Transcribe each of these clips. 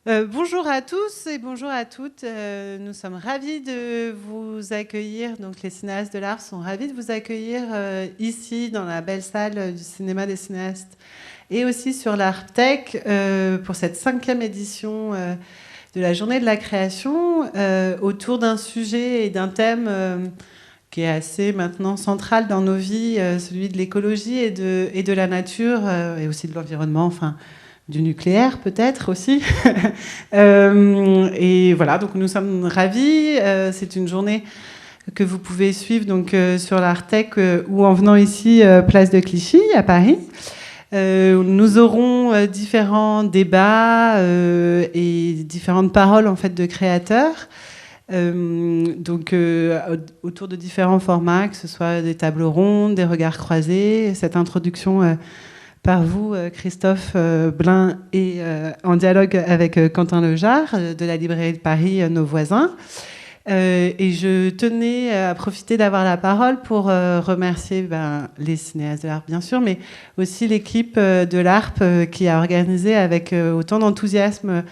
Bonjour à tous et bonjour à toutes. Nous sommes ravis de vous accueillir. Donc, les cinéastes de l'art sont ravis de vous accueillir ici dans la belle salle du cinéma des cinéastes et aussi sur l'Artec pour cette 5e édition de la Journée de la création autour d'un sujet et d'un thème qui est assez maintenant central dans nos vies, celui de l'écologie et de la nature et aussi de l'environnement. Enfin, du nucléaire peut-être aussi. Et voilà, donc nous sommes ravis. C'est une journée que vous pouvez suivre donc, sur l'Artec ou en venant ici, place de Clichy, à Paris. Nous aurons différents débats et différentes paroles en fait, de créateurs. Donc autour de différents formats, que ce soit des tables rondes, des regards croisés, cette introduction par vous, Christophe Blain, et en dialogue avec Quentin Lejar de la librairie de Paris, Nos Voisins. Et je tenais à profiter d'avoir la parole pour remercier les cinéastes de l'ARP, bien sûr, mais aussi l'équipe de l'ARP qui a organisé avec autant d'enthousiasme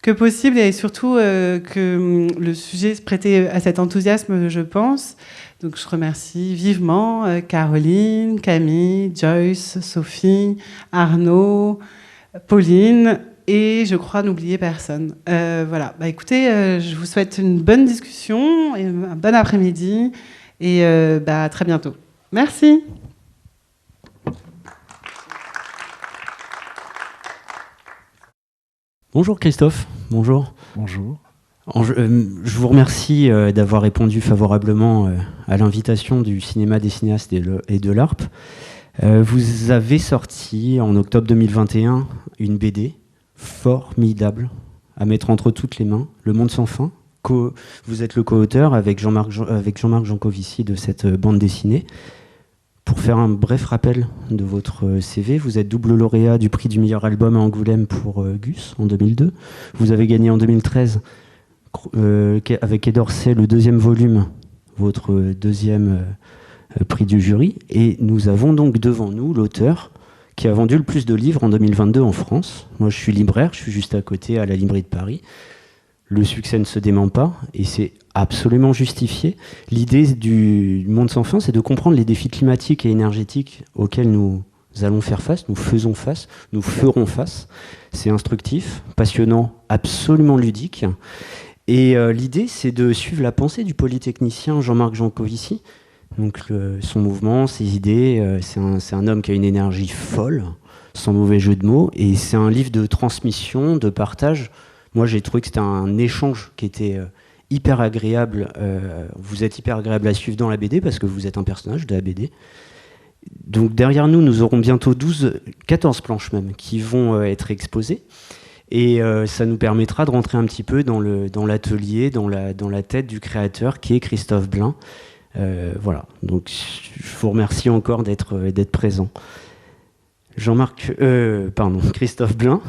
que possible et surtout que le sujet se prêtait à cet enthousiasme, je pense. Donc je remercie vivement Caroline, Camille, Joyce, Sophie, Arnaud, Pauline et je crois n'oublier personne. Voilà, écoutez, je vous souhaite une bonne discussion et un bon après-midi et à très bientôt. Merci. Bonjour Christophe, bonjour. Bonjour. Je vous remercie d'avoir répondu favorablement à l'invitation du cinéma des cinéastes et de l'ARP. Vous avez sorti en octobre 2021 une BD formidable à mettre entre toutes les mains, Le Monde sans fin. Vous êtes le co-auteur avec Jean-Marc Jancovici de cette bande dessinée. Pour faire un bref rappel de votre CV, vous êtes double lauréat du prix du meilleur album à Angoulême pour Gus en 2002. Vous avez gagné en 2013 avec Quai d'Orsay le 2e volume, votre 2e prix du jury. Et nous avons donc devant nous l'auteur qui a vendu le plus de livres en 2022 en France. Moi, je suis libraire, je suis juste à côté à la librairie de Paris. Le succès ne se dément pas et c'est absolument justifié. L'idée du Monde sans fin, c'est de comprendre les défis climatiques et énergétiques auxquels nous allons faire face, nous faisons face, nous ferons face. C'est instructif, passionnant, absolument ludique. Et l'idée, c'est de suivre la pensée du polytechnicien Jean-Marc Jancovici. Donc son mouvement, ses idées, c'est un homme qui a une énergie folle, sans mauvais jeu de mots, et c'est un livre de transmission, de partage. Moi, j'ai trouvé que c'était un échange qui était hyper agréable. Vous êtes hyper agréable à suivre dans la BD parce que vous êtes un personnage de la BD. Donc derrière nous, nous aurons bientôt 14 planches même qui vont être exposées. Et ça nous permettra de rentrer un petit peu dans l'atelier, dans la tête du créateur qui est Christophe Blain. Voilà. Donc je vous remercie encore d'être présent. Christophe Blain.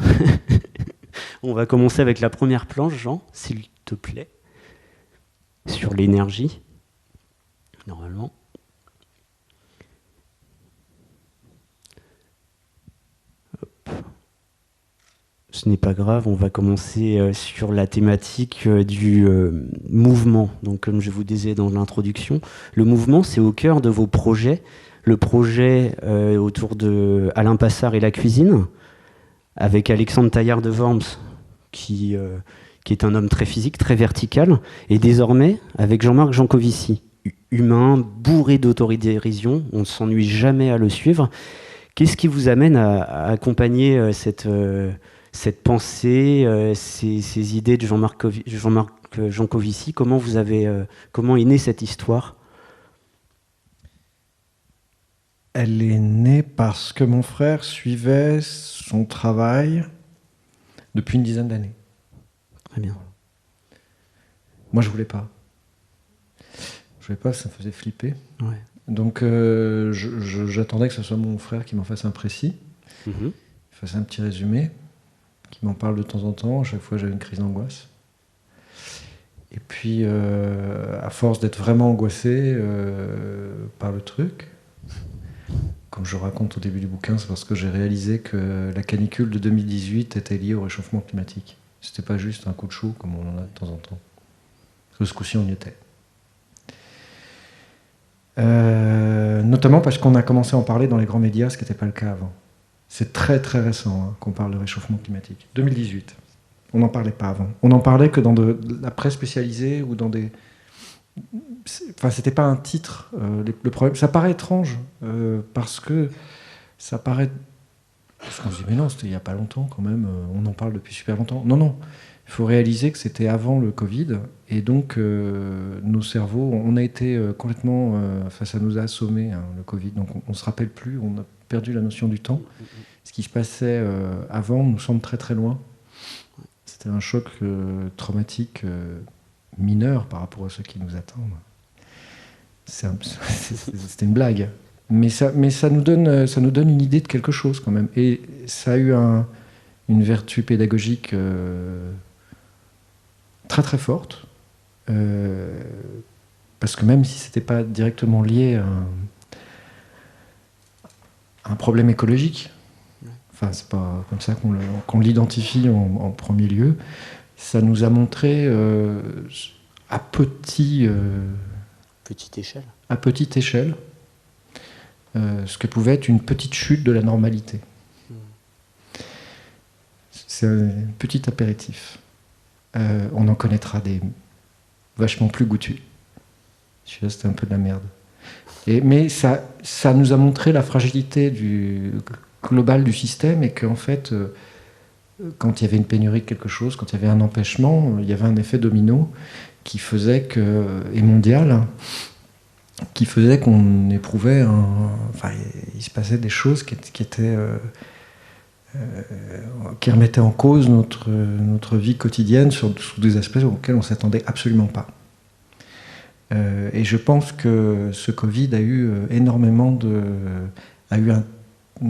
On va commencer avec la première planche, Jean, s'il te plaît, sur l'énergie, normalement. Hop. Ce n'est pas grave, on va commencer sur la thématique du mouvement. Donc, comme je vous disais dans l'introduction, le mouvement, c'est au cœur de vos projets. Le projet autour de Alain Passard et la cuisine, avec Alexandre Taillard de Worms, qui est un homme très physique, très vertical, et désormais avec Jean-Marc Jancovici, humain, bourré d'autodérision, on ne s'ennuie jamais à le suivre. Qu'est-ce qui vous amène à accompagner cette pensée, ces idées de Jean-Marc Jancovici? Comment est née cette histoire? Elle est née parce que mon frère suivait son travail depuis une dizaine d'années. Très bien. Moi, je voulais pas. Je voulais pas, ça me faisait flipper. Ouais. Donc, j'attendais que ce soit mon frère qui m'en fasse un précis, qui fasse un petit résumé, qui m'en parle de temps en temps. À chaque fois, j'avais une crise d'angoisse. Et puis, à force d'être vraiment angoissé par le truc, comme je raconte au début du bouquin, c'est parce que j'ai réalisé que la canicule de 2018 était liée au réchauffement climatique. C'était pas juste un coup de chaud comme on en a de temps en temps. Parce que ce coup-ci, on y était. Notamment parce qu'on a commencé à en parler dans les grands médias, ce qui n'était pas le cas avant. C'est très très récent qu'on parle de réchauffement climatique. 2018. On n'en parlait pas avant. On n'en parlait que dans de la presse spécialisée ou dans des... Enfin, c'était pas un titre. Le problème, ça paraît étrange parce que ça paraît... Parce qu'on se dit, mais non, c'était il n'y a pas longtemps quand même, on en parle depuis super longtemps. Non, non, il faut réaliser que c'était avant le Covid, et donc nos cerveaux, on a été complètement... Enfin, ça nous a assommés, hein, le Covid, donc on ne se rappelle plus, on a perdu la notion du temps. Ce qui se passait avant nous semble très très loin. C'était un choc traumatique mineur par rapport à ceux qui nous attendent. C'était une blague. Mais ça nous donne une idée de quelque chose quand même. Et ça a eu une vertu pédagogique très très forte. Parce que même si ce n'était pas directement lié à un problème écologique, enfin c'est pas comme ça qu'on l'identifie en premier lieu, ça nous a montré à petite échelle ce que pouvait être une petite chute de la normalité. C'est un petit apéritif. On en connaîtra des vachement plus goûtus. Celui-là, c'était un peu de la merde. Mais ça nous a montré la fragilité globale du système, et qu'en fait, quand il y avait une pénurie de quelque chose, quand il y avait un empêchement, il y avait un effet domino qui faisait et mondial, qui faisait qu'on éprouvait enfin, il se passait des choses qui remettaient en cause notre vie quotidienne sous des aspects auxquels on ne s'attendait absolument pas. Et je pense que ce Covid a eu un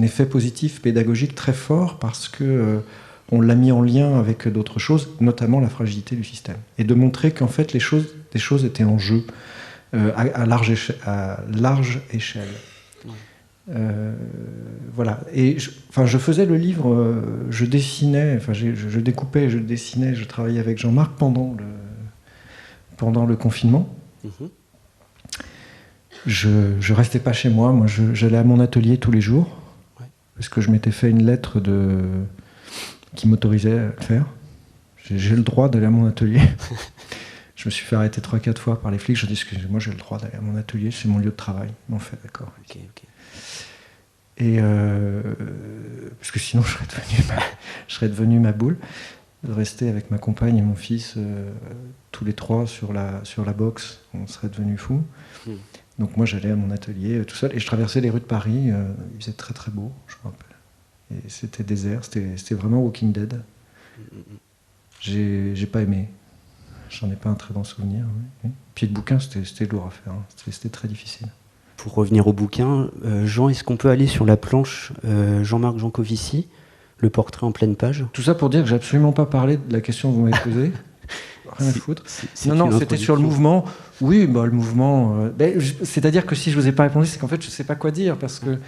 effet positif pédagogique très fort, parce que on l'a mis en lien avec d'autres choses, notamment la fragilité du système, et de montrer qu'en fait des choses étaient en jeu. À large échelle. Voilà. Et je faisais le livre, je dessinais, je découpais, je dessinais, je travaillais avec Jean-Marc pendant le confinement. Je restais pas chez moi, j'allais à mon atelier tous les jours, parce que je m'étais fait une lettre qui m'autorisait à le faire. J'ai le droit d'aller à mon atelier. Je me suis fait arrêter 3-4 fois par les flics. Je dis, excusez-moi, j'ai le droit d'aller à mon atelier, c'est mon lieu de travail. Ils m'ont fait, d'accord. Ok. Et parce que sinon, je serais devenu ma boule. De rester avec ma compagne et mon fils, tous les trois sur la boxe, on serait devenu fous. Donc moi, j'allais à mon atelier tout seul, et je traversais les rues de Paris. Il faisait très très beau, je me rappelle. Et c'était désert, c'était vraiment Walking Dead. J'ai pas aimé. J'en ai pas un très bon souvenir. Oui. Puis le bouquin, c'était lourd à faire. Hein. C'était très difficile. Pour revenir au bouquin, Jean, est-ce qu'on peut aller sur la planche Jean-Marc Jancovici, le portrait en pleine page? Tout ça pour dire que j'ai absolument pas parlé de la question que vous m'avez posée. Rien à foutre. Non, c'était sur le mouvement. Oui, le mouvement... c'est-à-dire que si je vous ai pas répondu, c'est qu'en fait, je sais pas quoi dire, parce que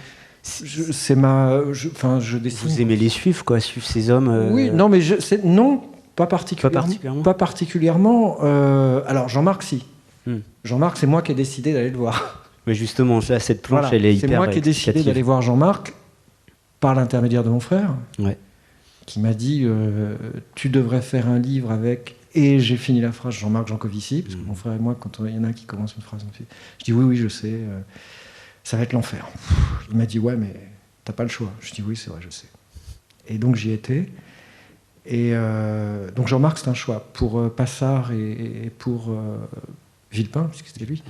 je dessine... Vous aimez les suivre, quoi, suivre ces hommes Oui, non, mais non, pas particulièrement. Pas particulièrement. Alors, Jean-Marc, si. Jean-Marc, c'est moi qui ai décidé d'aller le voir. Mais justement, cette planche, voilà, elle est hyper... C'est moi qui ai décidé d'aller voir Jean-Marc par l'intermédiaire de mon frère, qui m'a dit tu devrais faire un livre avec... Et j'ai fini la phrase Jean-Marc Jancovici, parce que mon frère et moi, quand il y en a un qui commence une phrase, je dis oui, je sais, ça va être l'enfer. Il m'a dit ouais, mais t'as pas le choix. Je dis oui, c'est vrai, je sais. Et donc j'y étais. Et donc Jean-Marc, c'est un choix pour Passard et pour Villepin, puisque c'était lui.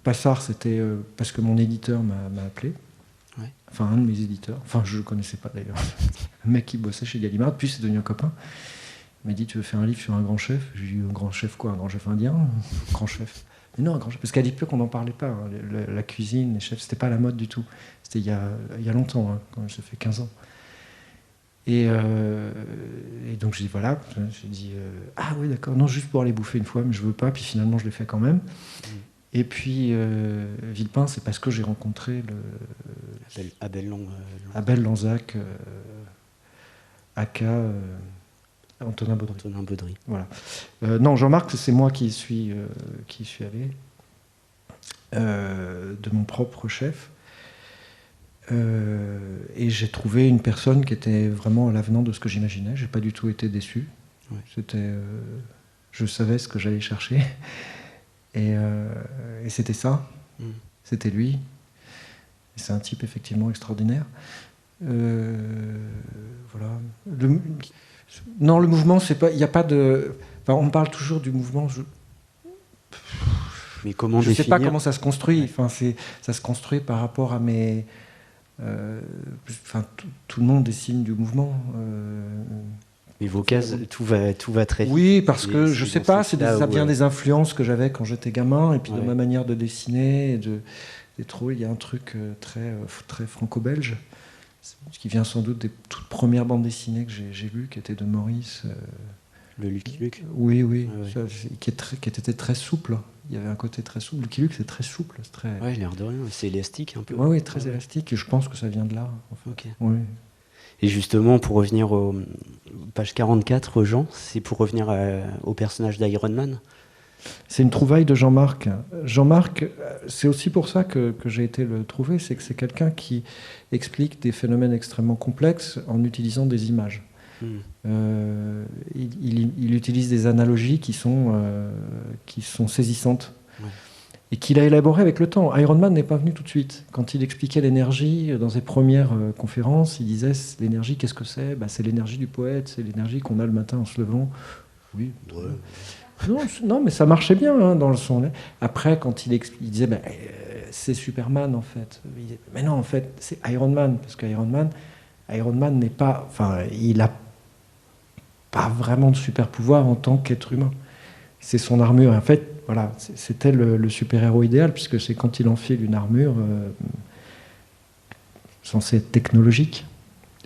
Passard, c'était parce que mon éditeur m'a appelé. Enfin, un de mes éditeurs. Enfin, je ne le connaissais pas d'ailleurs. Un mec qui bossait chez Gallimard, puis c'est devenu un copain. Il m'a dit, tu veux faire un livre sur un grand chef? J'ai dit, un grand chef quoi? Un grand chef indien? Un grand chef? Mais non, un grand chef. Parce qu'à l'époque, on n'en parlait pas. Hein. La cuisine, les chefs, c'était pas la mode du tout. C'était il y a longtemps, hein, quand ça fait 15 ans. Et donc, j'ai dit, voilà. J'ai dit, ah oui, d'accord. Non, juste pour aller bouffer une fois, mais je veux pas. Puis finalement, je l'ai fait quand même. Et puis, Villepin, c'est parce que j'ai rencontré Abel Lanzac, aka Antonin Baudry. Antonin Baudry. Voilà. Non, Jean-Marc, c'est moi qui suis allé de mon propre chef. Et j'ai trouvé une personne qui était vraiment à l'avenant de ce que j'imaginais. J'ai pas du tout été déçu. Ouais. Je savais ce que j'allais chercher. Et c'était ça. C'était lui. Et c'est un type effectivement extraordinaire. Voilà. Non, le mouvement, c'est pas. Il n'y a pas de. Enfin, on parle toujours du mouvement. Mais comment je ne sais pas définir... comment ça se construit. Enfin, ça se construit par rapport à mes. Enfin, tout le monde est signe du mouvement. Mais vos cases, tout va très vite. Oui, parce que je ne sais pas. Ça vient des influences que j'avais quand j'étais gamin, et puis de ma manière de dessiner, des trous. Il y a un truc très franco-belge. Ce qui vient sans doute des toutes premières bandes dessinées que j'ai lues, qui étaient de Maurice. Le Lucky Luke. Oui. Ça, qui était très souple. Il y avait un côté très souple. Lucky Luke, c'est très souple. C'est très... Ouais, l'air de rien. C'est élastique un peu. Oui, très élastique. Et je pense que ça vient de là. En fait. Okay. Oui. Et justement, pour revenir aux page 44, Jean, c'est pour revenir au personnage d'Iron Man. C'est une trouvaille de Jean-Marc. Jean-Marc, c'est aussi pour ça que j'ai été le trouver, c'est que c'est quelqu'un qui explique des phénomènes extrêmement complexes en utilisant des images. Il utilise des analogies qui sont saisissantes. Ouais. Et qu'il a élaboré avec le temps. Iron Man n'est pas venu tout de suite. Quand il expliquait l'énergie dans ses premières conférences, il disait l'énergie, qu'est-ce que c'est ? C'est l'énergie du poète, c'est l'énergie qu'on a le matin en se levant. Oui. Ouais. Non, mais ça marchait bien dans le son. Après, quand il disait c'est Superman en fait. Il disait, mais non, en fait, c'est Iron Man. Parce qu'Iron Man n'est pas. Enfin, il n'a pas vraiment de super pouvoir en tant qu'être humain. C'est son armure. En fait, voilà, c'était le super-héros idéal, puisque c'est quand il enfile une armure censée être technologique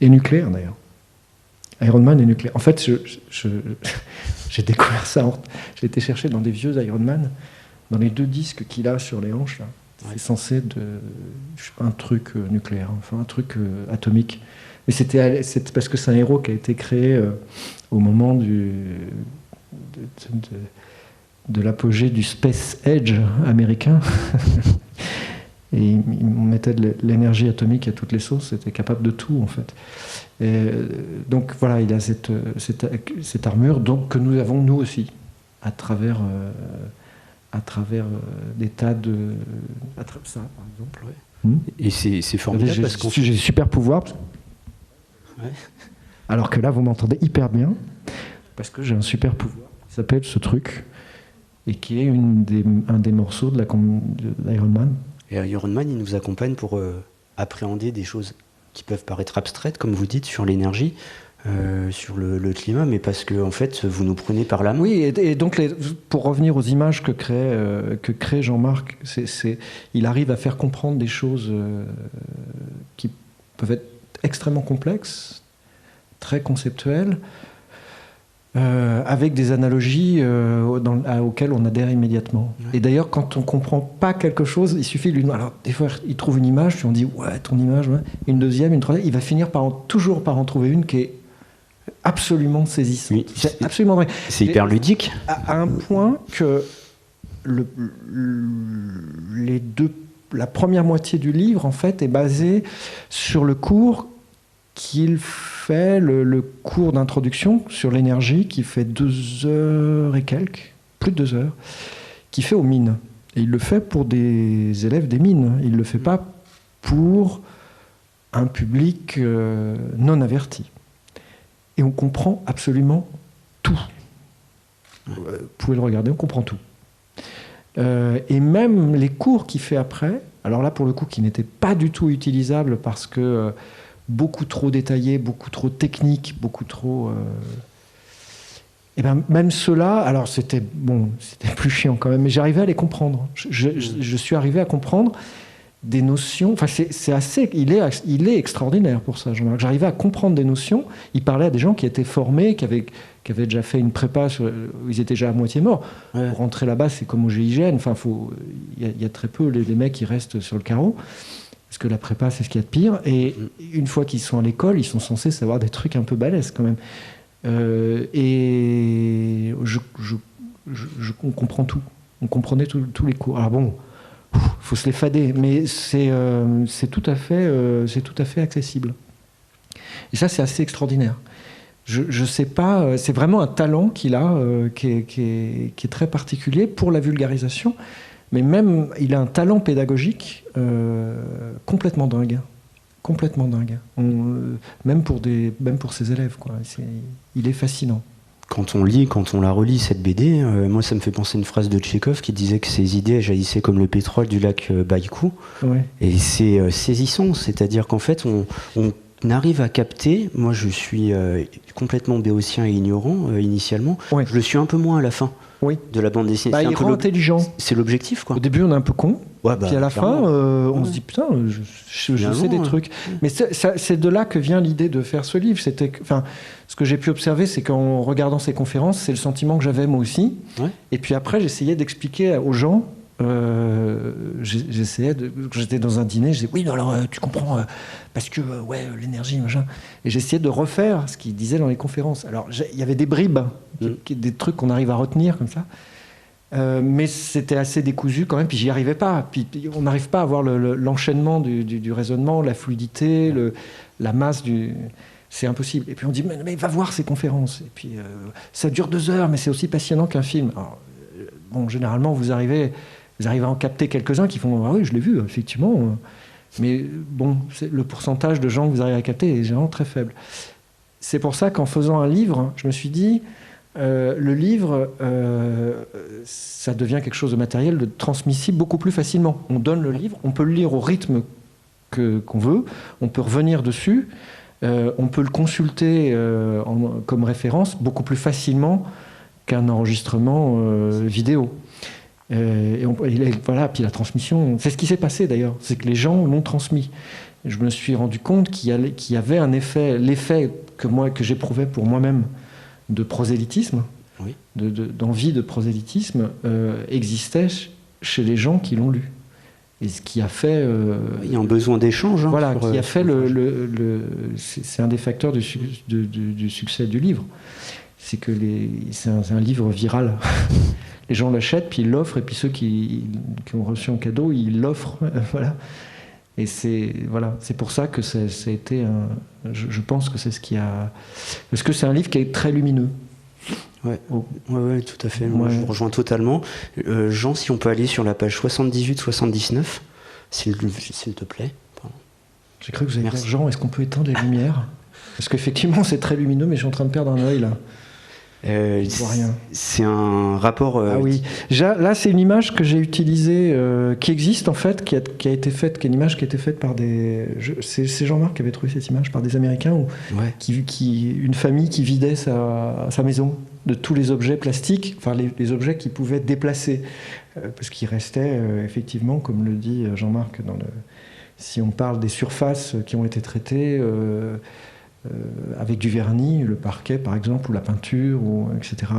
et nucléaire d'ailleurs. Iron Man est nucléaire. En fait, j'ai découvert ça. J'ai été chercher dans des vieux Iron Man, dans les 2 disques qu'il a sur les hanches. Là. C'est censé être un truc nucléaire, enfin un truc atomique. Mais c'est parce que c'est un héros qui a été créé au moment de l'apogée du Space Age américain. Et il mettait de l'énergie atomique à toutes les sauces, c'était capable de tout en fait. Et donc voilà, il a cette armure donc, que nous avons nous aussi, à travers des tas de... À travers ça par exemple. Ouais. Et c'est formidable parce que j'ai des super pouvoirs. Ouais. Alors que là vous m'entendez hyper bien, parce que j'ai un super pouvoir qui s'appelle ce truc, et qui est un des morceaux d'Iron Man. Et Iron Man, il nous accompagne pour appréhender des choses qui peuvent paraître abstraites, comme vous dites, sur l'énergie, sur le climat, mais parce que en fait, vous nous prenez par la main. Oui, et donc pour revenir aux images que crée Jean-Marc, il arrive à faire comprendre des choses qui peuvent être extrêmement complexes, très conceptuelles, avec des analogies auxquelles on adhère immédiatement. Ouais. Et d'ailleurs, quand on ne comprend pas quelque chose, il suffit de lui demander. Alors, des fois, il trouve une image, puis on dit « Ouais, ton image, ouais. » Une deuxième, une troisième. Il va finir toujours par en trouver une qui est absolument saisissante. Oui, c'est absolument vrai. C'est hyper ludique. À un point que la première moitié du livre, en fait, est basée sur le cours qu'il fait, le cours d'introduction sur l'énergie, qui fait 2 heures et quelques, plus de 2 heures, qui fait aux mines. Et il le fait pour des élèves des mines. Il ne le fait pas pour un public non averti. Et on comprend absolument tout. Vous pouvez le regarder, on comprend tout. Et même les cours qu'il fait après, alors là pour le coup qui n'étaient pas du tout utilisables parce que beaucoup trop détaillés, beaucoup trop techniques, beaucoup trop... Et ben même ceux-là, alors c'était plus chiant quand même, mais j'arrivais à les comprendre. Je suis arrivé à comprendre des notions. Enfin, c'est assez. Il est extraordinaire pour ça, Jean-Marc. J'arrivais à comprendre des notions. Il parlait à des gens qui étaient formés, qui avaient déjà fait une prépa, où ils étaient déjà à moitié morts. Ouais. Pour rentrer là-bas, c'est comme au GIGN. Enfin, il y a très peu les mecs qui restent sur le carreau. Parce que la prépa, c'est ce qu'il y a de pire. Et une fois qu'ils sont à l'école, ils sont censés savoir des trucs un peu balèzes quand même. Et on comprend tout. On comprenait tous les cours. Alors bon, il faut se les fader, mais c'est tout à fait accessible. Et ça, c'est assez extraordinaire. Je sais pas, c'est vraiment un talent qu'il a, qui est très particulier pour la vulgarisation, mais même, il a un talent pédagogique complètement dingue. Complètement dingue. Même pour ses élèves, quoi. Il est fascinant. Quand on la relit, cette BD, moi ça me fait penser à une phrase de Tchekhov qui disait que ses idées jaillissaient comme le pétrole du lac Baïkou. Ouais. Et c'est saisissant, c'est-à-dire qu'en fait on arrive à capter, moi je suis complètement béotien et ignorant initialement, ouais. Je le suis un peu moins à la fin de la bande dessinée. Il rend intelligent. C'est l'objectif, quoi. Au début on est un peu con, puis à la fin on se dit putain, je sais des trucs. Mais c'est de là que vient l'idée de faire ce livre. Ce que j'ai pu observer, c'est qu'en regardant ces conférences, c'est le sentiment que j'avais moi aussi. Ouais. Et puis après j'essayais d'expliquer aux gens. J'étais dans un dîner, je disais oui, alors tu comprends parce que l'énergie machin, et j'essayais de refaire ce qu'il disait dans les conférences. Alors il y avait des bribes, des trucs qu'on arrive à retenir comme ça, mais c'était assez décousu quand même. Puis j'y arrivais pas. Puis on n'arrive pas à avoir l'enchaînement du raisonnement, la fluidité, la masse du. C'est impossible. Et puis on dit mais va voir ces conférences. Et puis ça dure 2 heures, mais c'est aussi passionnant qu'un film. Alors, bon, généralement vous arrivez à en capter quelques-uns qui font « Ah oui, je l'ai vu, effectivement. » Mais bon, le pourcentage de gens que vous arrivez à capter est généralement très faible. C'est pour ça qu'en faisant un livre, je me suis dit, le livre, ça devient quelque chose de matériel, de transmissible beaucoup plus facilement. On donne le livre, on peut le lire au rythme qu'on veut, on peut revenir dessus, on peut le consulter comme référence beaucoup plus facilement qu'un enregistrement vidéo. Voilà, puis la transmission, c'est ce qui s'est passé d'ailleurs, c'est que les gens l'ont transmis. Je me suis rendu compte qu'il y avait un effet, l'effet que j'éprouvais pour moi-même de prosélytisme, d'envie de prosélytisme, existait chez les gens qui l'ont lu. Et ce qui a fait... il y a un besoin d'échange. Voilà, qui a fait c'est un des facteurs du succès du livre. C'est que c'est un livre viral. Les gens l'achètent, puis ils l'offrent, et puis ceux qui ont reçu un cadeau, ils l'offrent. Voilà. Et c'est pour ça que ça a été je pense que c'est ce qui a... Parce que c'est un livre qui est très lumineux. Ouais, tout à fait. Moi, je vous rejoins totalement. Jean, si on peut aller sur la page 78-79, s'il te plaît. Pardon. J'ai cru que vous alliez dire, Jean, est-ce qu'on peut éteindre les lumières ? Parce qu'effectivement, c'est très lumineux, mais je suis en train de perdre un œil, là. Rien. C'est un rapport. Ah oui. Là, c'est une image que j'ai utilisée, qui existe en fait, qui a été faite, qui est une image qui a été faite par c'est Jean-Marc qui avait trouvé cette image par des Américains, une famille qui vidait sa maison de tous les objets plastiques, enfin les objets qui pouvaient déplacer, parce qu'il restait effectivement, comme le dit Jean-Marc, si on parle des surfaces qui ont été traitées. Avec du vernis, le parquet par exemple, ou la peinture, etc.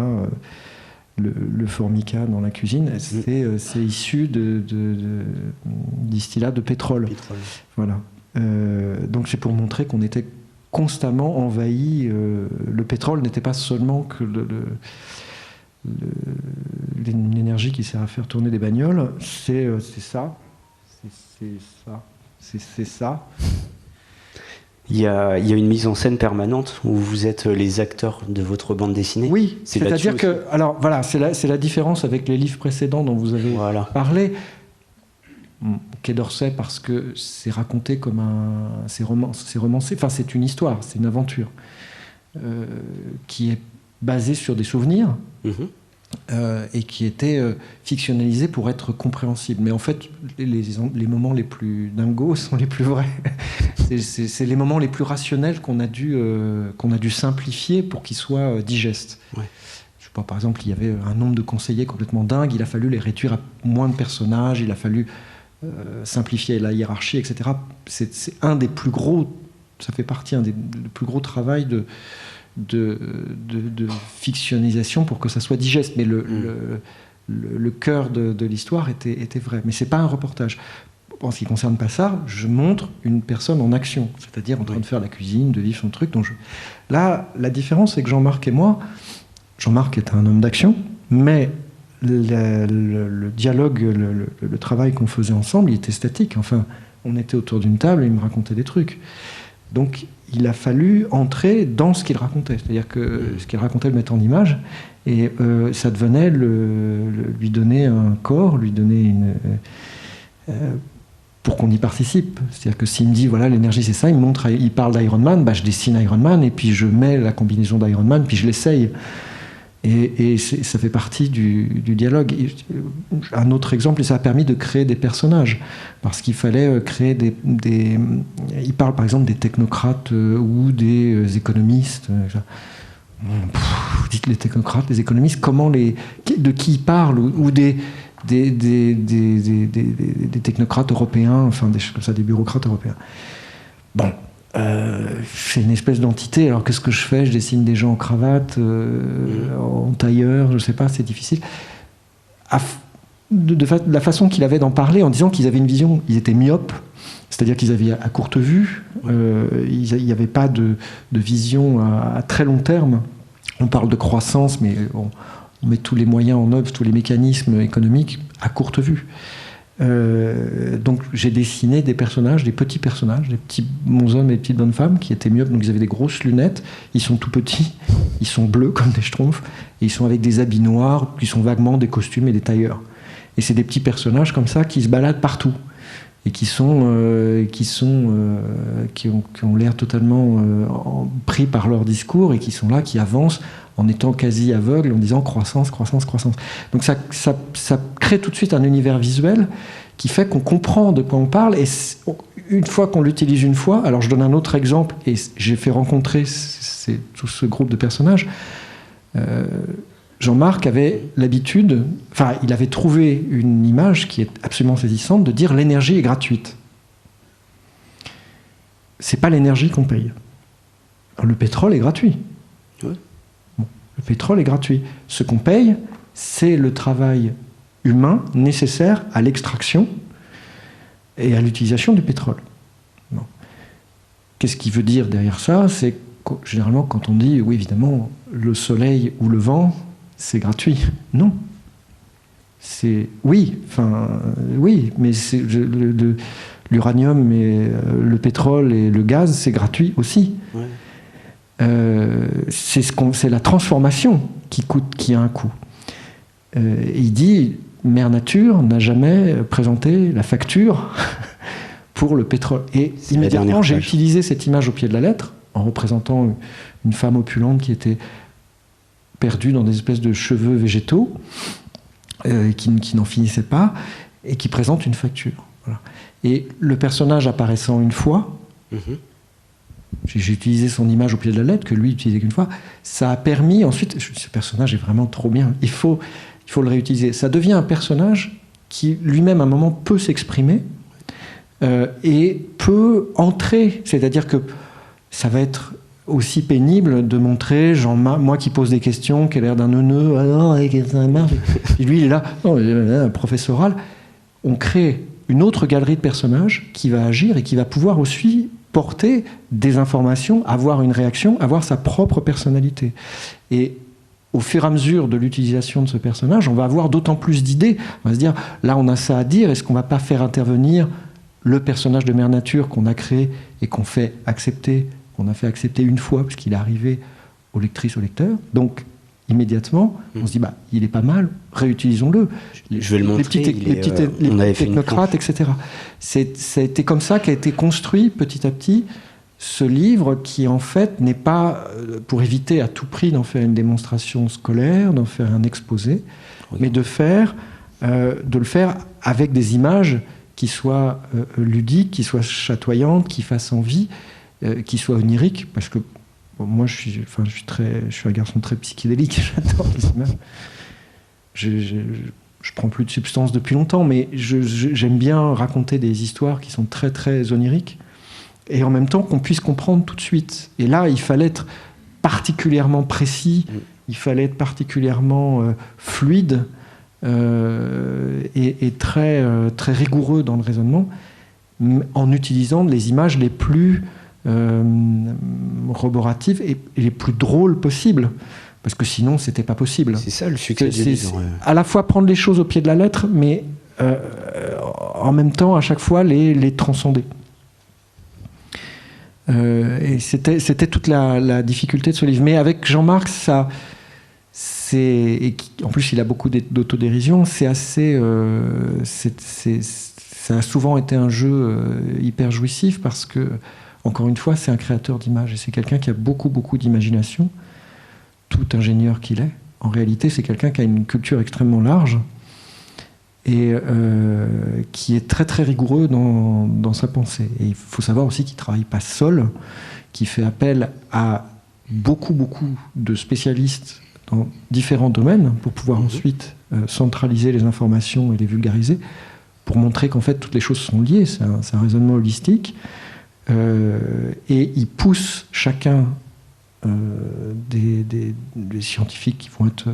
Le formica dans la cuisine, c'est issu de distillats de pétrole. Voilà. Donc c'est pour montrer qu'on était constamment envahi. Le pétrole n'était pas seulement que l'énergie qui sert à faire tourner des bagnoles, c'est ça. C'est ça. Il y a une mise en scène permanente où vous êtes les acteurs de votre bande dessinée. Oui, c'est-à-dire que... Alors voilà, c'est la différence avec les livres précédents dont vous avez parlé. Quai d'Orsay, parce que c'est raconté comme c'est romancé. Enfin, c'est une histoire, c'est une aventure qui est basée sur des souvenirs et qui était fictionnalisée pour être compréhensible. Mais en fait, les moments les plus dingos sont les plus vrais. C'est les moments les plus rationnels qu'on a dû simplifier pour qu'ils soient digestes. Ouais. Je sais pas, par exemple, il y avait un nombre de conseillers complètement dingue, il a fallu les réduire à moins de personnages, il a fallu simplifier la hiérarchie, etc. C'est un des plus gros, ça fait partie des plus gros travail de fictionnalisation pour que ça soit digeste. Mais le cœur de l'histoire était vrai. Mais c'est pas un reportage. en ce qui concerne Passard, je montre une personne en action, c'est-à-dire en train de faire la cuisine, de vivre son truc. Là, la différence, c'est que Jean-Marc et moi, Jean-Marc est un homme d'action, mais le dialogue, le travail qu'on faisait ensemble, il était statique. Enfin, on était autour d'une table et il me racontait des trucs. Donc, il a fallu entrer dans ce qu'il racontait. C'est-à-dire que ce qu'il racontait, le mettre en image, et ça devenait lui donner un corps, lui donner pour qu'on y participe. C'est-à-dire que s'il me dit, voilà, l'énergie c'est ça, il parle d'Iron Man, je dessine Iron Man, et puis je mets la combinaison d'Iron Man, puis je l'essaye. Et ça fait partie du dialogue. Un autre exemple, et ça a permis de créer des personnages, parce qu'il fallait créer il parle par exemple des technocrates ou des économistes. Vous dites les technocrates, les économistes, de qui ils parlent, ou des technocrates européens, enfin des choses comme ça, des bureaucrates européens. Bon. C'est une espèce d'entité. Alors qu'est-ce que je fais? Je dessine des gens en cravate, en tailleur, je sais pas, c'est difficile. De la façon qu'il avait d'en parler, en disant qu'ils avaient une vision, ils étaient myopes, c'est-à-dire qu'ils avaient à courte vue, il n'y avait pas de vision à très long terme. On parle de croissance, mais on met tous les moyens en œuvre, tous les mécanismes économiques à courte vue. Donc j'ai dessiné des personnages, des petits personnages, des petits bons hommes et des petites bonnes femmes qui étaient myopes, donc ils avaient des grosses lunettes, ils sont tout petits, ils sont bleus comme des schtroumpfs, et ils sont avec des habits noirs, qui sont vaguement des costumes et des tailleurs. Et c'est des petits personnages comme ça qui se baladent partout, et qui ont l'air totalement pris par leur discours, et qui sont là, qui avancent en étant quasi aveugles, en disant croissance, croissance, croissance. Donc ça crée tout de suite un univers visuel qui fait qu'on comprend de quoi on parle, et une fois qu'on l'utilise une fois, alors je donne un autre exemple, et j'ai fait rencontrer tout ce groupe de personnages. Jean-Marc avait l'habitude, enfin il avait trouvé une image qui est absolument saisissante, de dire l'énergie est gratuite. C'est pas l'énergie qu'on paye. Alors, le pétrole est gratuit. Ouais. Le pétrole est gratuit. Ce qu'on paye, c'est le travail humain nécessaire à l'extraction et à l'utilisation du pétrole. Bon. Qu'est-ce qui veut dire derrière ça? C'est que, généralement, quand on dit, oui, évidemment, le soleil ou le vent, c'est gratuit. Non. Oui, mais l'uranium et le pétrole et le gaz, c'est gratuit aussi. Ouais. C'est la transformation qui a un coût. Il dit, Mère Nature n'a jamais présenté la facture pour le pétrole. Et immédiatement, j'ai utilisé cette image au pied de la lettre, en représentant une femme opulente qui était perdue dans des espèces de cheveux végétaux, qui n'en finissaient pas, et qui présente une facture. Voilà. Et le personnage apparaissant une fois, j'ai utilisé son image au pied de la lettre, que lui utilisait qu'une fois, ça a permis ensuite, ce personnage est vraiment trop bien, il faut le réutiliser. Ça devient un personnage qui lui-même à un moment peut s'exprimer et peut entrer, c'est-à-dire que ça va être aussi pénible de montrer moi qui pose des questions, qui a l'air d'un neuneu, et lui il est là, un professoral. On crée une autre galerie de personnages qui va agir et qui va pouvoir aussi porter des informations, avoir une réaction, avoir sa propre personnalité. Et au fur et à mesure de l'utilisation de ce personnage, on va avoir d'autant plus d'idées. On va se dire, là on a ça à dire, est-ce qu'on ne va pas faire intervenir le personnage de Mère Nature qu'on a créé et qu'on a fait accepter une fois, parce qu'il est arrivé aux lectrices, aux lecteurs. Donc, immédiatement, on se dit, il est pas mal, réutilisons-le. Je vais le montrer. Les technocrates, etc. Ça a été comme ça qu'a été construit petit à petit ce livre qui, en fait, n'est pas pour éviter à tout prix d'en faire une démonstration scolaire, d'en faire un exposé, mais de le faire avec des images qui soient ludiques, qui soient chatoyantes, qui fassent envie, qui soient oniriques, parce que moi, je suis un garçon très psychédélique, j'adore les images. Je prends plus de substances depuis longtemps, mais j'aime bien raconter des histoires qui sont très, très oniriques, et en même temps qu'on puisse comprendre tout de suite. Et là, il fallait être particulièrement précis, il fallait être particulièrement fluide, est très, très rigoureux dans le raisonnement, en utilisant les images les plus roboratives et les plus drôles possibles. Parce que sinon, c'était pas possible. C'est ça le succès du livre. À la fois prendre les choses au pied de la lettre, mais en même temps, à chaque fois, les transcender. Et c'était toute la difficulté de ce livre. Mais avec Jean-Marc, ça, en plus, il a beaucoup d'autodérision. C'est assez, ça a souvent été un jeu hyper jouissif parce que, encore une fois, c'est un créateur d'images et c'est quelqu'un qui a beaucoup d'imagination. Tout ingénieur qu'il est, en réalité, c'est quelqu'un qui a une culture extrêmement large et qui est très très rigoureux dans sa pensée. Et il faut savoir aussi qu'il ne travaille pas seul, qu'il fait appel à beaucoup de spécialistes dans différents domaines pour pouvoir ensuite centraliser les informations et les vulgariser, pour montrer qu'en fait toutes les choses sont liées. C'est un raisonnement holistique. Et il pousse chacun des scientifiques qui vont être,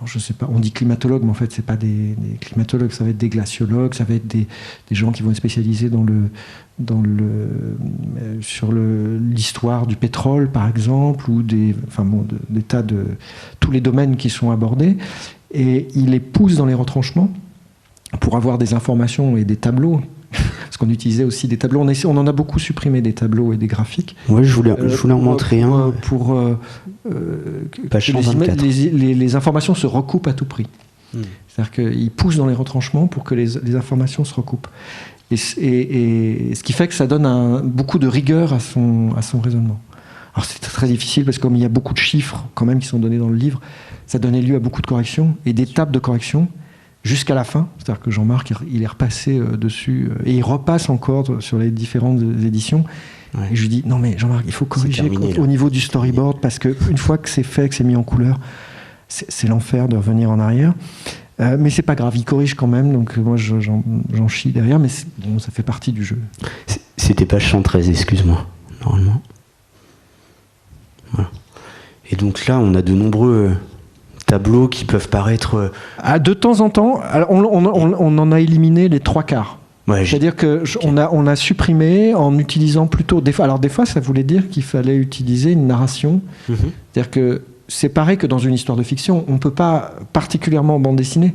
je sais pas, on dit climatologues, mais en fait c'est pas des climatologues, ça va être des glaciologues, ça va être des gens qui vont être spécialisés sur l'histoire du pétrole par exemple, ou des tas de tous les domaines qui sont abordés, et il les pousse dans les retranchements pour avoir des informations et des tableaux. Parce qu'on utilisait aussi des tableaux. On en a beaucoup supprimé des tableaux et des graphiques. Oui, je voulais en montrer un. Page 124. Les informations se recoupent à tout prix. C'est-à-dire qu'il pousse dans les retranchements pour que les informations se recoupent. Et ce qui fait que ça donne beaucoup de rigueur à son raisonnement. Alors c'est très difficile parce que comme il y a beaucoup de chiffres quand même qui sont donnés dans le livre, ça donnait lieu à beaucoup de corrections et d'étapes de correction. Jusqu'à la fin, c'est-à-dire que Jean-Marc, il est repassé dessus, et il repasse encore sur les différentes éditions. Ouais. Et je lui dis, non mais Jean-Marc, il faut corriger au niveau du storyboard, parce qu'une fois que c'est fait, que c'est mis en couleur, c'est l'enfer de revenir en arrière. Mais c'est pas grave, il corrige quand même, donc moi j'en chie derrière, mais bon, ça fait partie du jeu. C'était page 113, excuse-moi, normalement. Voilà. Et donc là, on a de nombreux tableaux qui peuvent paraître... De temps en temps, on en a éliminé les 3/4. Ouais, c'est-à-dire qu'on a supprimé en utilisant plutôt... Des fois, ça voulait dire qu'il fallait utiliser une narration. C'est-à-dire que c'est pareil que dans une histoire de fiction. On ne peut pas, particulièrement en bande dessinée,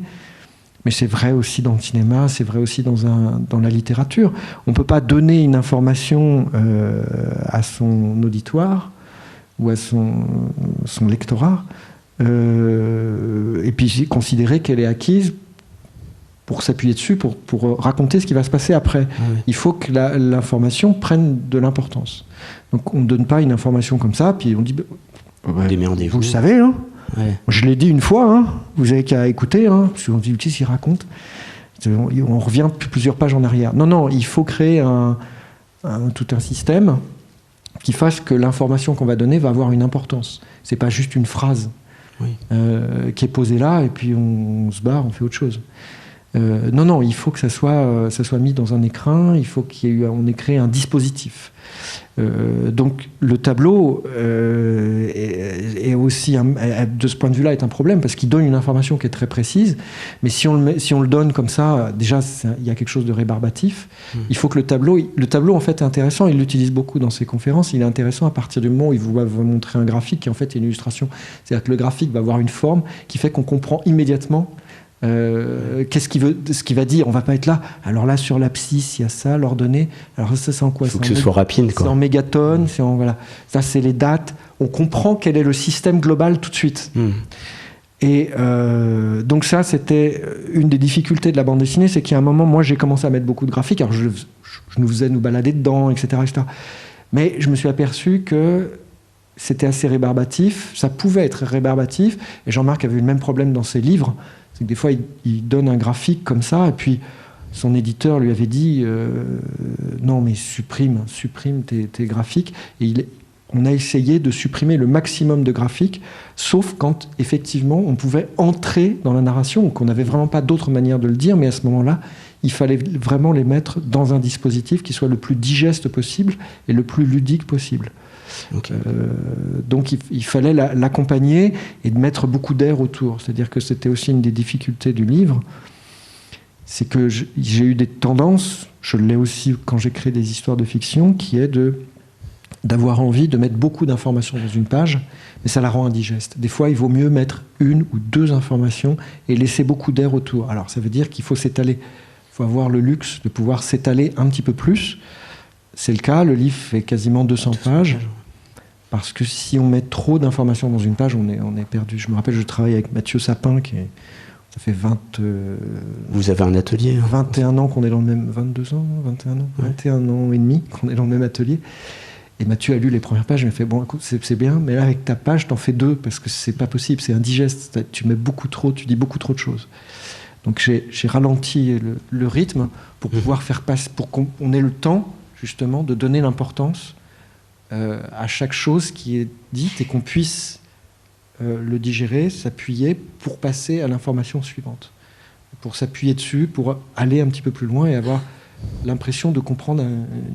mais c'est vrai aussi dans le cinéma, c'est vrai aussi dans la littérature. On ne peut pas donner une information à son auditoire ou à son lectorat et puis considérer qu'elle est acquise pour s'appuyer dessus, pour raconter ce qui va se passer après. Ouais. Il faut que l'information prenne de l'importance. Donc on ne donne pas une information comme ça, puis on dit... vous le savez, hein. Ouais. Je l'ai dit une fois, hein. Vous avez qu'à écouter, hein, parce qu'on dit, qu'est-ce qu'il raconte ? On revient plusieurs pages en arrière. Non, il faut créer tout un système qui fasse que l'information qu'on va donner va avoir une importance. C'est pas juste une phrase qui est posée là, et puis on se barre, on fait autre chose. Non, il faut que ça soit mis dans un écrin, il faut qu'on ait créé un dispositif. Donc le tableau est aussi, de ce point de vue-là, est un problème, parce qu'il donne une information qui est très précise, mais si on le donne comme ça, déjà, il y a quelque chose de rébarbatif. Il faut que le tableau, en fait, est intéressant, il l'utilise beaucoup dans ses conférences, il est intéressant à partir du moment où il va vous montrer un graphique qui, en fait, est une illustration. C'est-à-dire que le graphique va avoir une forme qui fait qu'on comprend immédiatement qu'est-ce qu'il va dire. On va pas être là. Alors là, sur l'abscisse, il y a ça, l'ordonnée. Alors ça, c'est en quoi ? Il faut que ce soit rapide, quoi. C'est en mégatonnes, voilà. Ça, c'est les dates. On comprend quel est le système global tout de suite. Et donc ça, c'était une des difficultés de la bande dessinée, c'est qu'il y a un moment, moi, j'ai commencé à mettre beaucoup de graphiques. Alors je nous faisais nous balader dedans, etc., etc. Mais je me suis aperçu que c'était assez rébarbatif. Ça pouvait être rébarbatif. Et Jean-Marc avait eu le même problème dans ses livres. C'est que des fois, il donne un graphique comme ça, et puis son éditeur lui avait dit non, mais supprime tes graphiques. Et on a essayé de supprimer le maximum de graphiques, sauf quand, effectivement, on pouvait entrer dans la narration, ou qu'on n'avait vraiment pas d'autre manière de le dire, mais à ce moment-là, il fallait vraiment les mettre dans un dispositif qui soit le plus digeste possible et le plus ludique possible. Okay. Donc il fallait l'accompagner et de mettre beaucoup d'air autour. C'est-à-dire que c'était aussi une des difficultés du livre. C'est que j'ai eu des tendances, je l'ai aussi quand j'écris des histoires de fiction, qui est d'avoir envie de mettre beaucoup d'informations dans une page, mais ça la rend indigeste. Des fois, il vaut mieux mettre 1 ou 2 informations et laisser beaucoup d'air autour. Alors, ça veut dire qu'il faut s'étaler. Il faut avoir le luxe de pouvoir s'étaler un petit peu plus. C'est le cas, le livre fait quasiment 200 pages, parce que si on met trop d'informations dans une page, on est perdu. Je me rappelle, je travaille avec Mathieu Sapin, ça fait 20... Vous avez un atelier 21 ans qu'on est dans le même... 22 ans, 21 ans, ouais. 21 ans et demi qu'on est dans le même atelier. Et Mathieu a lu les premières pages, il m'a fait, bon, écoute, c'est bien, mais là, avec ta page, t'en fais 2, parce que c'est pas possible, c'est indigeste. Tu mets beaucoup trop, tu dis beaucoup trop de choses. Donc j'ai ralenti le rythme pour pouvoir faire passer, pour qu'on ait le temps, justement, de donner l'importance à chaque chose qui est dite et qu'on puisse le digérer, s'appuyer pour passer à l'information suivante. Pour s'appuyer dessus, pour aller un petit peu plus loin et avoir l'impression de comprendre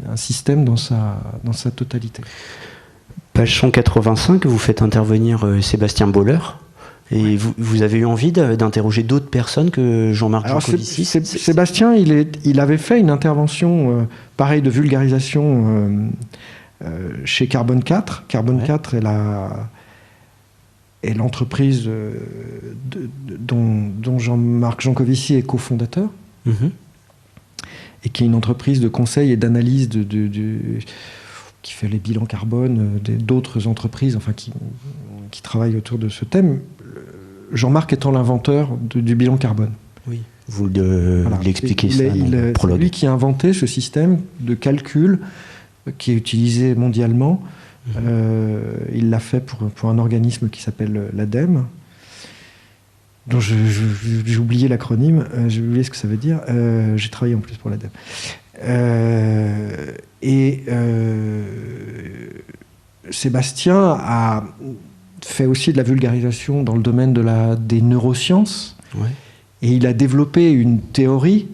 un système dans sa totalité. Page 185, vous faites intervenir Sébastien Boller. Et vous avez eu envie d'interroger d'autres personnes que Jean-Marc Jancovici. Sébastien, il avait fait une intervention pareille de vulgarisation chez Carbone 4. Carbone 4 est l'entreprise dont Jean-Marc Jancovici est cofondateur, et qui est une entreprise de conseil et d'analyse qui fait les bilans carbone d'autres entreprises, enfin qui travaillent autour de ce thème. Jean-Marc étant l'inventeur du bilan carbone. Oui. Vous l'expliquez ça dans le prologue. C'est lui qui a inventé ce système de calcul qui est utilisé mondialement. Il l'a fait pour un organisme qui s'appelle l'ADEME, dont j'ai oublié l'acronyme, j'ai oublié ce que ça veut dire. J'ai travaillé en plus pour l'ADEME. Sébastien a fait aussi de la vulgarisation dans le domaine des neurosciences. Ouais. Et il a développé une théorie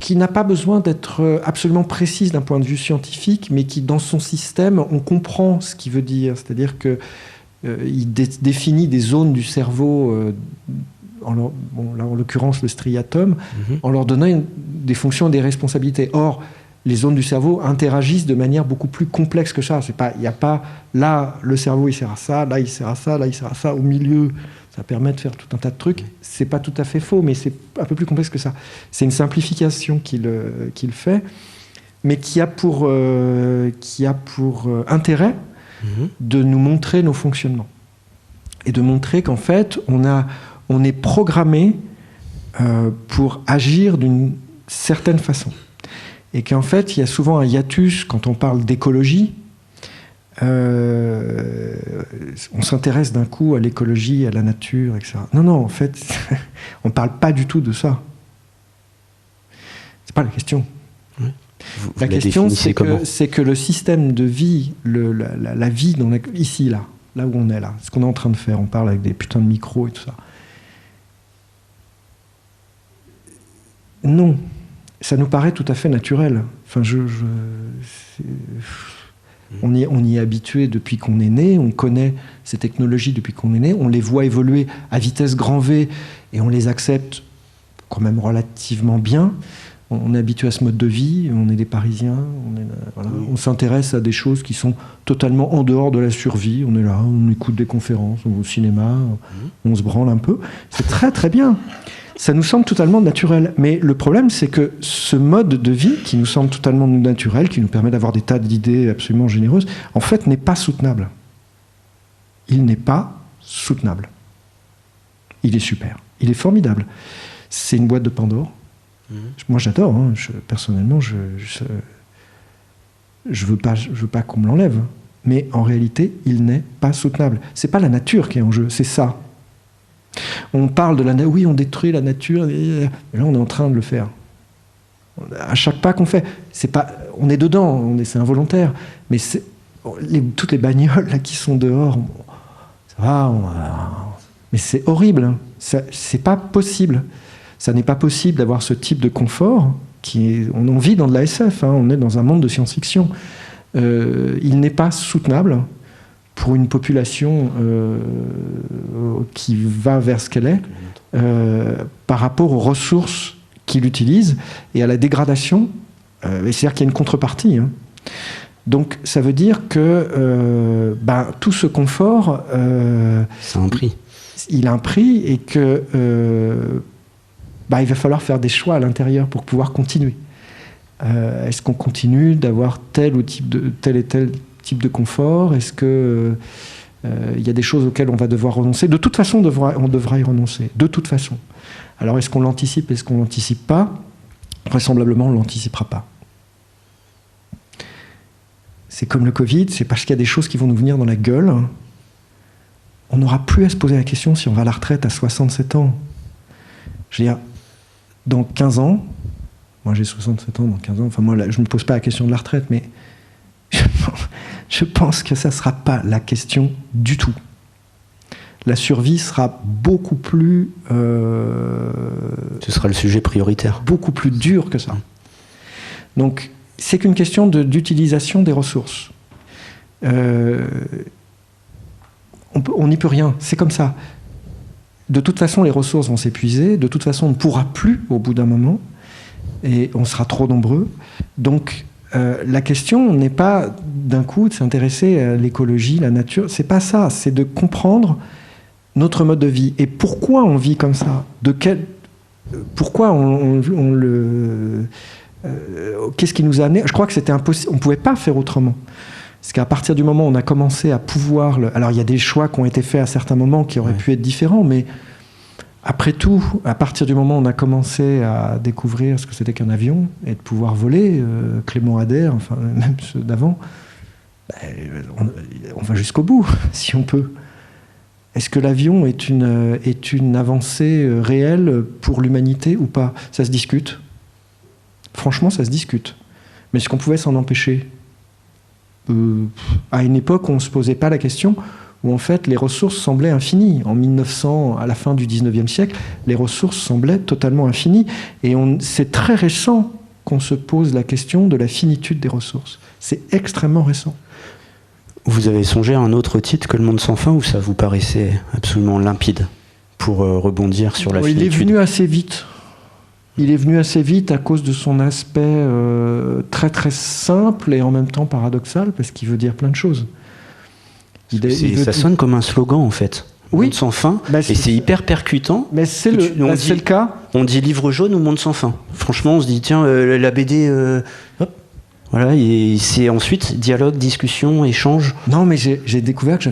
qui n'a pas besoin d'être absolument précise d'un point de vue scientifique, mais qui, dans son système, on comprend ce qu'il veut dire. C'est-à-dire qu'il définit des zones du cerveau, là, en l'occurrence le striatum, en leur donnant des fonctions et des responsabilités. Or, les zones du cerveau interagissent de manière beaucoup plus complexe que ça. Il n'y a pas là, le cerveau il sert à ça, là il sert à ça, là il sert à ça, au milieu ça permet de faire tout un tas de trucs. C'est pas tout à fait faux, mais c'est un peu plus complexe que ça. C'est une simplification qu'il fait, mais qui a pour intérêt de nous montrer nos fonctionnements et de montrer qu'en fait on est programmé pour agir d'une certaine façon. Et qu'en fait, il y a souvent un hiatus quand on parle d'écologie. On s'intéresse d'un coup à l'écologie, à la nature, etc. Non, en fait, on ne parle pas du tout de ça. C'est pas la question. Oui. La question, c'est que le système de vie, la vie ici, là où on est là, ce qu'on est en train de faire, on parle avec des putains de micros et tout ça. Non. Ça nous paraît tout à fait naturel. Enfin, on y est habitué depuis qu'on est né, on connaît ces technologies depuis qu'on est né, on les voit évoluer à vitesse grand V et on les accepte quand même relativement bien. On est habitué à ce mode de vie, on est des Parisiens, on s'intéresse à des choses qui sont totalement en dehors de la survie. On est là, on écoute des conférences, on va au cinéma, on se branle un peu. C'est très très bien. Ça nous semble totalement naturel. Mais le problème, c'est que ce mode de vie, qui nous semble totalement naturel, qui nous permet d'avoir des tas d'idées absolument généreuses, en fait, n'est pas soutenable. Il n'est pas soutenable. Il est super. Il est formidable. C'est une boîte de Pandore. Moi, j'adore. Personnellement, je veux pas qu'on me l'enlève. Mais en réalité, il n'est pas soutenable. C'est pas la nature qui est en jeu, c'est ça. On parle de oui, on détruit la nature, et là on est en train de le faire. À chaque pas qu'on fait, on est dedans, c'est involontaire, mais toutes les bagnoles là, qui sont dehors, ça va, mais c'est horrible, c'est pas possible. Ça n'est pas possible d'avoir ce type de confort, on vit dans de la SF, on est dans un monde de science-fiction. il n'est pas soutenable pour une population qui va vers ce qu'elle est, par rapport aux ressources qu'il utilise et à la dégradation. C'est-à-dire qu'il y a une contrepartie. Hein. Donc ça veut dire que tout ce confort... c'est un prix. Il a un prix et que il va falloir faire des choix à l'intérieur pour pouvoir continuer. Est-ce qu'on continue d'avoir tel et tel type de confort? Est-ce que il y a des choses auxquelles on va devoir renoncer? De toute façon, on devra y renoncer. De toute façon. Alors, est-ce qu'on l'anticipe? Est-ce qu'on ne l'anticipe pas? Vraisemblablement, on ne l'anticipera pas. C'est comme le Covid, c'est parce qu'il y a des choses qui vont nous venir dans la gueule. On n'aura plus à se poser la question si on va à la retraite à 67 ans. Je veux dire, dans 15 ans, moi j'ai 67 ans, dans 15 ans, enfin moi je ne me pose pas la question de la retraite, mais je pense que ça ne sera pas la question du tout. La survie sera beaucoup plus... Ce sera le sujet prioritaire. Beaucoup plus dur que ça. Donc, c'est qu'une question d'utilisation des ressources. On n'y peut rien, c'est comme ça. De toute façon, les ressources vont s'épuiser, de toute façon, on ne pourra plus au bout d'un moment, et on sera trop nombreux. Donc, la question n'est pas d'un coup de s'intéresser à l'écologie, la nature, c'est pas ça, c'est de comprendre notre mode de vie. Et pourquoi on vit comme ça? Pourquoi qu'est-ce qui nous a amené? Je crois que c'était impossible, on ne pouvait pas faire autrement. Parce qu'à partir du moment où on a commencé à pouvoir... Alors, il y a des choix qui ont été faits à certains moments qui auraient pu être différents, mais après tout, à partir du moment où on a commencé à découvrir ce que c'était qu'un avion et de pouvoir voler, Clément Ader, enfin, même ceux d'avant, on va jusqu'au bout, si on peut. Est-ce que l'avion est une avancée réelle pour l'humanité ou pas? Ça se discute. Franchement, ça se discute. Mais est-ce qu'on pouvait s'en empêcher? À une époque où on ne se posait pas la question, où en fait les ressources semblaient infinies. En 1900, à la fin du 19e siècle, les ressources semblaient totalement infinies. Et c'est très récent qu'on se pose la question de la finitude des ressources. C'est extrêmement récent. Vous avez songé à un autre titre que Le Monde sans fin, ou ça vous paraissait absolument limpide pour rebondir sur la finitude? Il est venu assez vite. Il est venu assez vite à cause de son aspect très très simple et en même temps paradoxal, parce qu'il veut dire plein de choses. Ça sonne comme un slogan en fait. Oui. Monde sans fin, et c'est hyper percutant. Mais c'est le cas. On dit livre jaune ou Monde sans fin. Franchement, on se dit tiens, la BD, hop. Voilà, et c'est ensuite dialogue, discussion, échange. Non, mais j'ai découvert que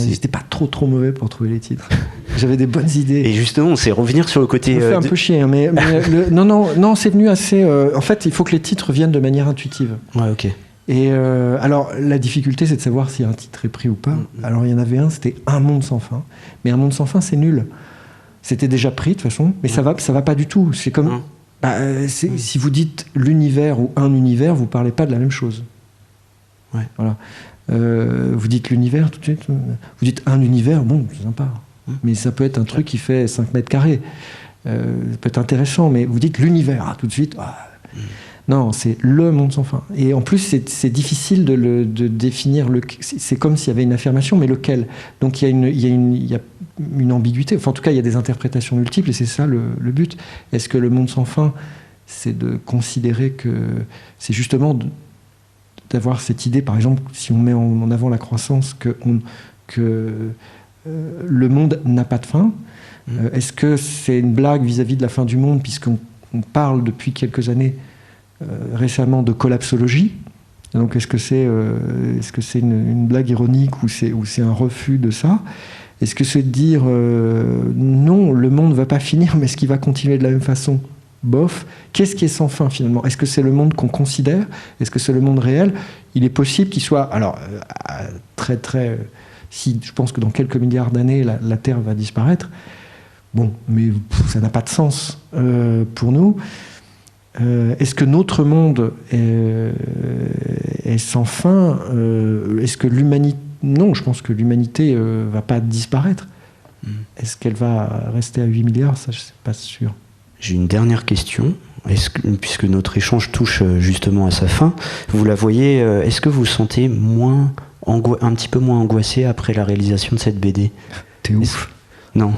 j'étais pas trop mauvais pour trouver les titres. J'avais des bonnes idées. Et justement, c'est revenir sur le côté... Ça me fait un peu chier, hein, mais non, c'est venu assez... en fait, il faut que les titres viennent de manière intuitive. Ouais, ok. Et alors, la difficulté, c'est de savoir si un titre est pris ou pas. Alors, il y en avait un, c'était Un monde sans fin. Mais Un monde sans fin, c'est nul. C'était déjà pris, de toute façon, mais ça va pas du tout. C'est comme... si vous dites l'univers ou un univers, vous parlez pas de la même chose. Ouais. Voilà. Vous dites l'univers tout de suite. Vous dites un univers, bon, c'est sympa. Mais ça peut être un truc qui fait 5 mètres carrés. Ça peut être intéressant, mais vous dites l'univers, tout de suite. Non, c'est le monde sans fin. Et en plus, c'est difficile de définir. C'est comme s'il y avait une affirmation, mais lequel? Donc il y a une ambiguïté. Enfin, en tout cas, il y a des interprétations multiples, et c'est ça le but. Est-ce que le monde sans fin, c'est de considérer que c'est justement d'avoir cette idée, par exemple, si on met en avant la croissance, que le monde n'a pas de fin? Est-ce que c'est une blague vis-à-vis de la fin du monde, puisqu'on parle depuis quelques années récemment de collapsologie? Donc est-ce que c'est une blague ironique ou c'est un refus de ça? Est-ce que c'est de dire non, le monde ne va pas finir, mais est-ce qu'il va continuer de la même façon? Bof. Qu'est-ce qui est sans fin finalement? Est-ce que c'est le monde qu'on considère? Est-ce que c'est le monde réel? Il est possible qu'il soit... Alors, très très... si je pense que dans quelques milliards d'années, la Terre va disparaître. Bon, mais ça n'a pas de sens pour nous. Est-ce que notre monde est sans fin? Est-ce que l'humanité... Non, je pense que l'humanité ne va pas disparaître. Est-ce qu'elle va rester à 8 milliards? Ça, je ne suis pas sûr. J'ai une dernière question. puisque notre échange touche justement à sa fin, vous la voyez, est-ce que vous vous sentez un petit peu moins angoissé après la réalisation de cette BD? T'es ouf. Non.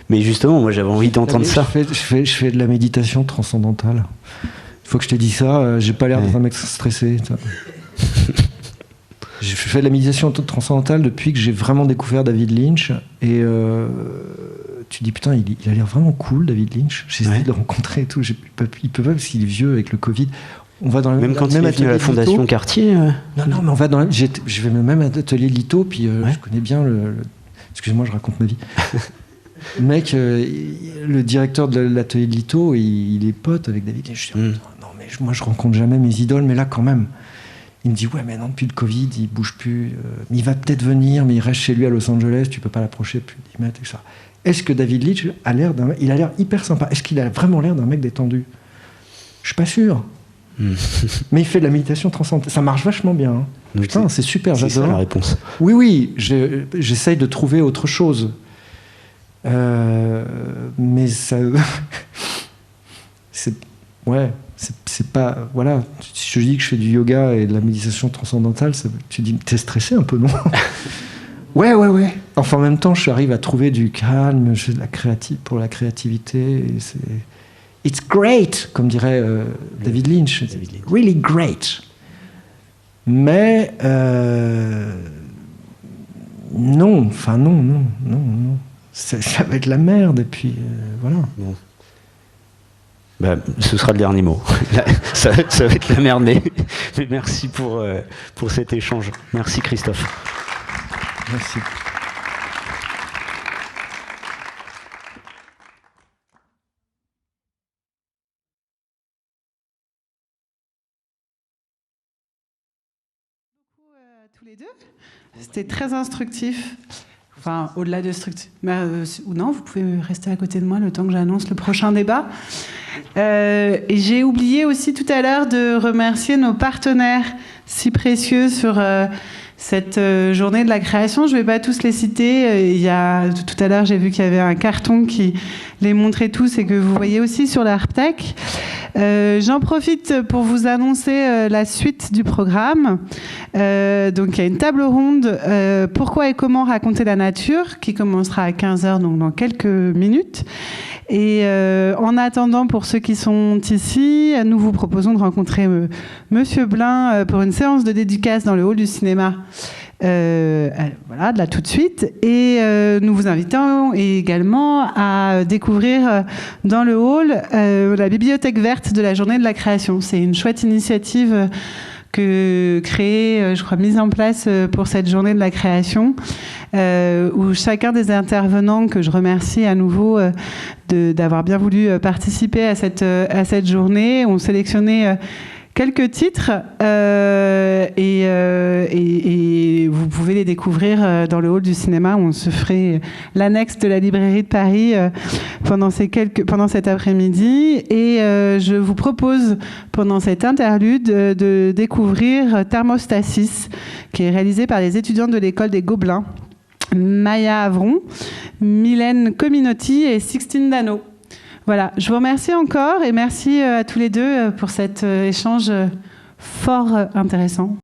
Mais justement, moi j'avais envie d'entendre ça. Je fais de la méditation transcendantale. Il faut que je te dise ça, j'ai pas l'air d'être un mec stressé. J'ai fait de la méditation transcendantale depuis que j'ai vraiment découvert David Lynch. Et tu dis, putain, il a l'air vraiment cool, David Lynch. J'ai essayé de le rencontrer et tout. Il peut pas parce qu'il est vieux avec le Covid. On va dans la même quand il est venu à la Fondation Cartier. Non, mais on va dans. Je vais même à l'atelier de Lito, puis je connais bien le. Excuse-moi, je raconte ma vie. Le mec, le directeur de l'atelier de Lito, il est pote avec David Lynch. Je dis, non, mais moi je rencontre jamais mes idoles, mais là quand même. Il me dit, ouais, mais non, depuis le Covid, il bouge plus. Mais il va peut-être venir, mais il reste chez lui à Los Angeles, tu peux pas l'approcher depuis 10 mètres et ça. Est-ce que David Lynch a l'air il a l'air hyper sympa? Est-ce qu'il a vraiment l'air d'un mec détendu? Je suis pas sûr. Mais il fait de la méditation transcendantale. Ça marche vachement bien. Hein. Putain, c'est super, j'adore. C'est ça la réponse. Oui, j'essaye de trouver autre chose. Mais ça... c'est pas... Voilà, si je dis que je fais du yoga et de la méditation transcendantale, tu dis, t'es stressé un peu, non? Ouais. Enfin, en même temps, j'arrive à trouver du calme, j'ai de pour la créativité. Et c'est... It's great, comme dirait David Lynch. Really great. Mais non. Ça va être la merde, et puis voilà. Bon. Bah, ce sera le dernier mot. ça va être la merde, mais merci pour cet échange. Merci Christophe. Merci. Tous les deux. C'était très instructif. Enfin, au-delà de structure. Ou non, vous pouvez rester à côté de moi le temps que j'annonce le prochain débat. Et j'ai oublié aussi tout à l'heure de remercier nos partenaires si précieux sur cette journée de la création. Je ne vais pas tous les citer. Tout à l'heure, j'ai vu qu'il y avait un carton qui les montrait tous et que vous voyez aussi sur l'Arptech. J'en profite pour vous annoncer la suite du programme. Donc il y a une table ronde pourquoi et comment raconter la nature qui commencera à 15h, donc dans quelques minutes. Et en attendant, pour ceux qui sont ici, nous vous proposons de rencontrer Monsieur Blin pour une séance de dédicace dans le hall du cinéma. Voilà, de là tout de suite. Et nous vous invitons également à découvrir dans le hall la bibliothèque verte de la journée de la création. C'est une chouette initiative mise en place pour cette journée de la création, où chacun des intervenants, que je remercie à nouveau d'avoir bien voulu participer à cette journée, ont sélectionné quelques titres et vous pouvez les découvrir dans le hall du cinéma où on se ferait l'annexe de la librairie de Paris pendant cet après-midi. Et je vous propose pendant cet interlude de découvrir Thermostasis, qui est réalisé par les étudiants de l'école des Gobelins, Maya Avron, Mylène Cominotti et Sixtine Dano. Voilà, je vous remercie encore et merci à tous les deux pour cet échange fort intéressant.